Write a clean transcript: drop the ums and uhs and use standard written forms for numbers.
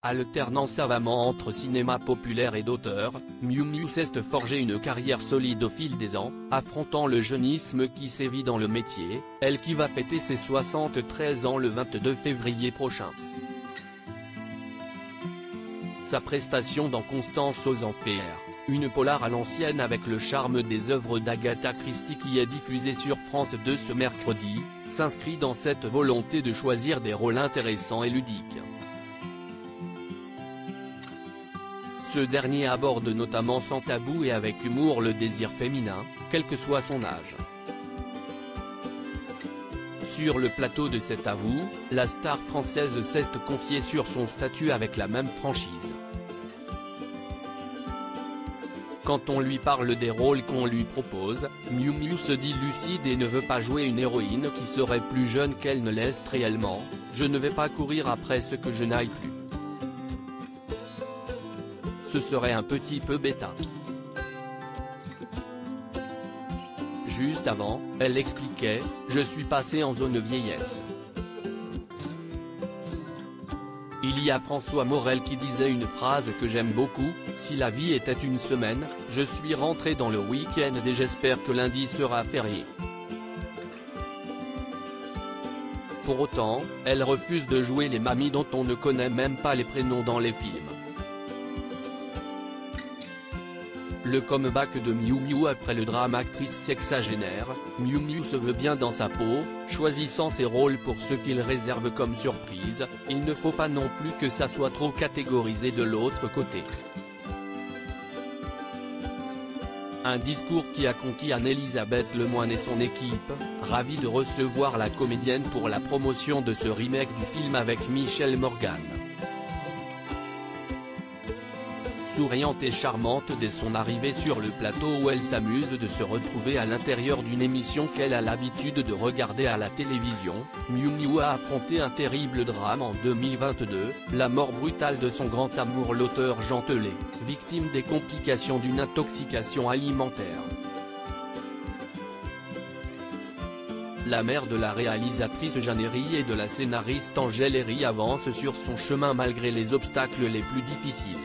Alternant savamment entre cinéma populaire et d'auteur, Miu Miu s'est forgé une carrière solide au fil des ans, affrontant le jeunisme qui sévit dans le métier, elle qui va fêter ses 73 ans le 22 février prochain. Sa prestation dans Constance aux Enfers, une polar à l'ancienne avec le charme des œuvres d'Agatha Christie qui est diffusée sur France 2 ce mercredi, s'inscrit dans cette volonté de choisir des rôles intéressants et ludiques. Ce dernier aborde notamment sans tabou et avec humour le désir féminin, quel que soit son âge. Sur le plateau de Cet à vous, la star française s'est confiée sur son statut avec la même franchise. Quand on lui parle des rôles qu'on lui propose, Miu Miu se dit lucide et ne veut pas jouer une héroïne qui serait plus jeune qu'elle ne l'est réellement. Je ne vais pas courir après ce que je n'aille plus. Ce serait un petit peu bêta. Juste avant, elle expliquait « Je suis passée en zone vieillesse ». Il y a François Morel qui disait une phrase que j'aime beaucoup, « Si la vie était une semaine, je suis rentrée dans le week-end et j'espère que lundi sera férié ». Pour autant, elle refuse de jouer les mamies dont on ne connaît même pas les prénoms dans les films. Le comeback de Miu Miu après le drame actrice sexagénaire, Miu Miu se veut bien dans sa peau, choisissant ses rôles pour ce qu'il réserve comme surprise, il ne faut pas non plus que ça soit trop catégorisé de l'autre côté. Un discours qui a conquis Anne-Elisabeth Lemoine et son équipe, ravie de recevoir la comédienne pour la promotion de ce remake du film avec Michel Morgan. Souriante et charmante dès son arrivée sur le plateau où elle s'amuse de se retrouver à l'intérieur d'une émission qu'elle a l'habitude de regarder à la télévision, Miu Miu a affronté un terrible drame en 2022, la mort brutale de son grand amour l'auteur Jean Telet, victime des complications d'une intoxication alimentaire. La mère de la réalisatrice Jeanne Herry et de la scénariste Angèle Herry avance sur son chemin malgré les obstacles les plus difficiles.